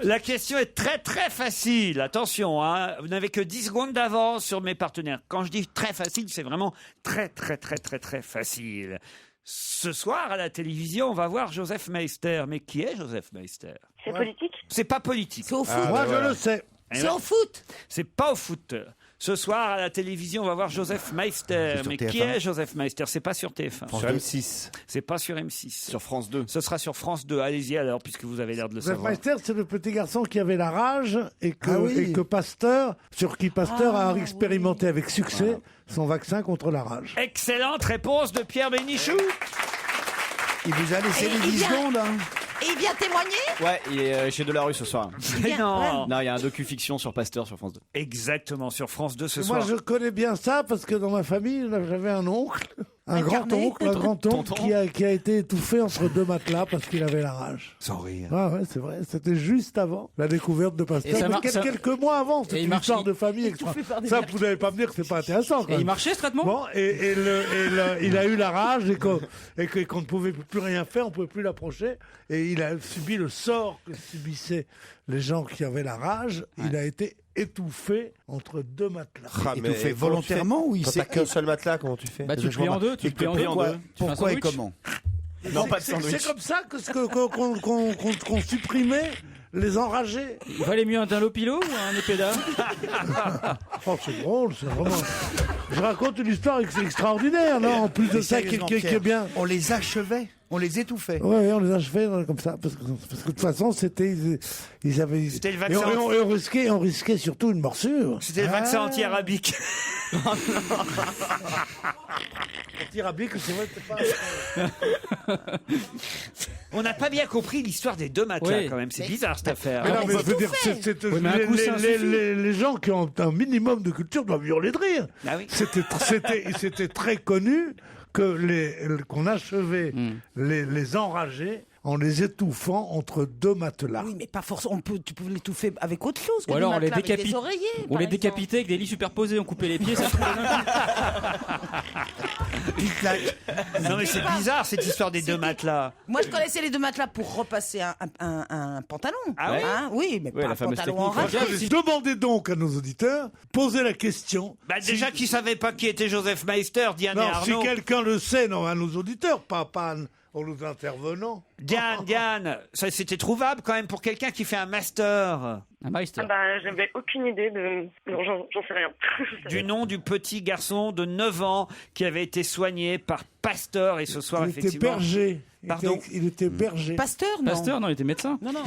La question est très très facile. Attention, hein. Vous n'avez que 10 secondes d'avance sur mes partenaires. Quand je dis très facile, c'est vraiment très très très très très facile. Ce soir, à la télévision, on va voir Joseph Meister. Mais qui est Joseph Meister? C'est politique? C'est pas politique. C'est au foot. Moi, je le sais. C'est au foot. C'est pas au foot. Ce soir, à la télévision, on va voir Joseph Meister. sur Mais TF1. qui est Joseph Meister? C'est pas sur TF1. Sur M6. C'est pas sur M6. Sur France 2. Ce sera sur France 2. Allez-y alors, puisque vous avez l'air de le Joseph savoir. Meister, c'est le petit garçon qui avait la rage et que, Ah oui. et que Pasteur, sur qui Pasteur a expérimenté avec succès son vaccin contre la rage. Excellente réponse de Pierre Bénichou. Il vous a laissé Et les il 10 vient- secondes. Hein. Et il vient témoigner. Ouais, il est chez Delarue ce soir. Mais non. Non, il y a un docu-fiction sur Pasteur sur France 2. Exactement, sur France 2 ce Moi, soir. je connais bien ça parce que dans ma famille, j'avais un oncle, un Incarné. grand-oncle qui a été étouffé entre deux matelas parce qu'il avait la rage. Sans rire. Ouais, c'est vrai. C'était juste avant la découverte de Pasteur. Et ça Mais mar- ça- quelques mois avant. C'est Et il une marche- histoire de famille extra. Ça, vous n'allez pas me dire que c'est pas intéressant. Quand Et il même. marchait ce traitement? Bon, il a eu la rage et qu'on ne pouvait plus rien faire, on ne pouvait plus l'approcher. Et il a subi le sort que subissaient les gens qui avaient la rage. Il a été étouffé entre deux matelas. Étouffé volontairement ou il Quand s'est... t'as qu'un seul matelas, comment tu fais? Bah tu le plies en deux, tu le plies en deux. Pourquoi, Tu fais un pourquoi et sandwich. comment? Non, pas de C'est sandwich. comme ça qu'on supprimait les enragés. Il valait mieux un Dunlopilo ou un épéda? Oh, c'est drôle, c'est vraiment... Je raconte une histoire extraordinaire, non? En plus de Mais ça, qui sérieusement, est Pierre, bien... On les achevait, on les étouffait. Ouais, on les achevait comme ça, parce que de toute façon, ils avaient... C'était le Et vaccin. on risquait surtout une morsure. C'était le vaccin anti-arabique. Anti-arabique, c'est vrai, c'est pas... On n'a pas bien compris l'histoire des deux matelas Oui. quand même. C'est bizarre cette affaire. Mais non, mais mais je veux c'est dire, tout fait. Oui, mais un coup, ça suffit. les gens qui ont un minimum de culture doivent hurler de rire. Ah oui. C'était très connu qu'on achevait les enragés en les étouffant entre deux matelas. Oui, mais pas forcément. Tu peux l'étouffer avec autre chose. que Ou des alors on les matelas, avec des décapite. oreillers, On par les exemple. décapitait avec des lits superposés, on coupait les pieds, ça se trouvait Une claque. Non mais c'est bizarre cette histoire des deux matelas. Moi, je connaissais les deux matelas pour repasser un pantalon. Ah oui Hein, oui, mais Ouais, pas la un fameuse pantalon technique. enragé. Demandez donc à nos auditeurs, posez la question. Bah déjà qui savait pas qui était Joseph Meister, Diane et Non, si Arnaud. quelqu'un le sait, non, à nos auditeurs, pas aux intervenants. Diane, ça c'était trouvable quand même pour quelqu'un qui fait un master. un Meister. Ah bah, j'avais aucune idée de... Non, j'en sais rien. Du nom du petit garçon de 9 ans qui avait été soigné par Pasteur et ce soir Il était effectivement. berger. Pardon Il était berger. Pasteur, non. Pasteur, non, il était médecin. Non, non.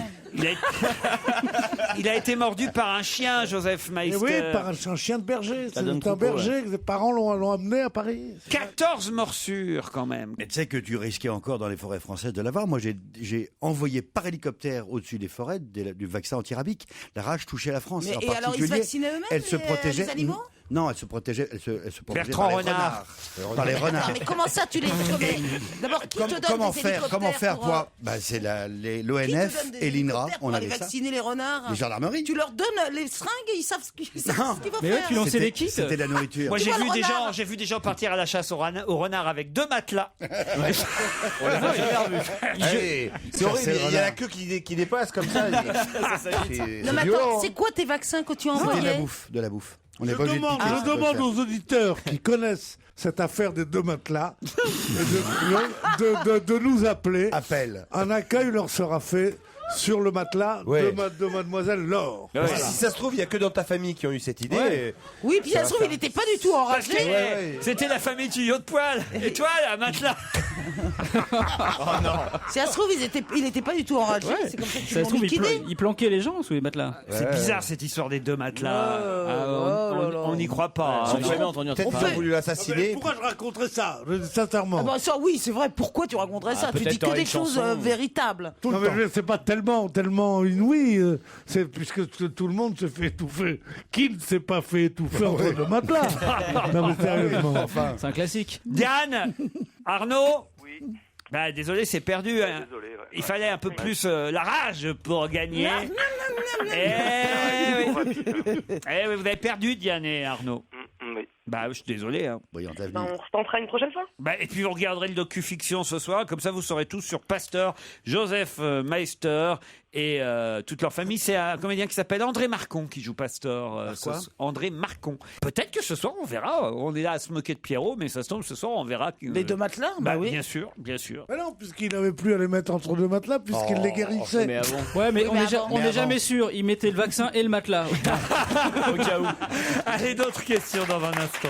Il a été mordu par un chien, Joseph Et Meister. oui, par un chien de berger. C'est donne un troupeau, berger que ses parents l'ont amené à Paris. 14 morsures quand même. Mais tu sais que tu risquais encore dans les forêts françaises de l'avoir. Moi, j'ai envoyé par hélicoptère au-dessus des forêts du vaccin anti-rabique. La rage touchait la France. Mais, en et alors, ils se particulier, vaccinaient eux-mêmes, elle se protégeait. les animaux? Non, elle se protégeait. Elle se protégeait Bertrand par les Renard. renards. Par les renards. Mais comment ça, tu les... D'abord, qui te donne Comment des faire hélicoptères pour pour, bah, c'est qui te l'ONF donne des et l'INRA. hélicoptères On pour aller avait ça. vacciner les renards? Les gendarmeries. Tu leur donnes les seringues et ils savent ce qu'ils Non. vont Mais ouais, faire. tu lançais C'était- les kits. C'était de la nourriture. Moi, Tu j'ai vois vu, le des renard gens, j'ai vu des gens partir à la chasse au renard avec 2 matelas. C'est horrible, il y a la queue qui dépasse comme ça. Non, mais attends, c'est quoi tes vaccins que tu C'était de la envoyais? bouffe, de la bouffe. On Je n'est pas obligé de demande, piquer, je c'est pas demande cher. aux auditeurs qui connaissent cette affaire des deux matelas de nous appeler. Appel. Un accueil leur sera fait sur le matelas Ouais. de mademoiselle Laure. Si ça se trouve, il y a que dans ta famille qui ont eu cette idée. Ouais. Oui, puis ça se trouve, il n'était pas du tout Parce que enragé. c'était la famille tuyau de poil. Et toi, là, matelas. Si ça se trouve, il était pas du tout enragé. C'est comme ça Ça qu'ils se l'ont trouve, liquidé. il planquait les gens sous les matelas. C'est bizarre cette histoire des 2 matelas. Oh, On n'y croit pas. J'ai jamais entendu un Peut-être truc qu'ils ont pareil. voulu l'assassiner. Pourquoi je raconterais ça sincèrement? Ah bah ça, oui, c'est vrai. Pourquoi tu raconterais ça? Tu peut-être dis que t'aurais des une choses chanson. véritables. Non, mais c'est pas tellement inouï, puisque tout le monde se fait étouffer. Qui ne s'est pas fait étouffer entre deux matelas? Non mais sérieusement. Enfin. C'est un classique. Diane, Arnaud. Oui. Bah, désolé, c'est perdu. Hein. Désolé, ouais. Il fallait un peu plus la rage pour gagner. Eh oui. Eh oui, vous avez perdu, Diane et Arnaud. Oui. Bah, je suis désolé. Hein. Voyons, t'as Ben, venu. on retentera une prochaine fois. Bah, et puis vous regarderez le docu-fiction ce soir, comme ça vous saurez tout sur Pasteur, Joseph Meister et toute leur famille. C'est un comédien qui s'appelle André Marcon qui joue Pasteur. André Marcon. Peut-être que ce soir on verra. On est là à se moquer de Pierrot, mais ça se tombe ce soir on verra. Les deux matelas, Bah, oui. bien sûr, bien sûr. Mais non, puisqu'il n'avait plus à les mettre entre deux matelas, puisqu'il les guérissait. Mais avant. Ouais, mais Oui, on mais n'est avant. jamais sûr. Il mettait le vaccin et le matelas. Au cas où. Allez, d'autres questions dans un instant.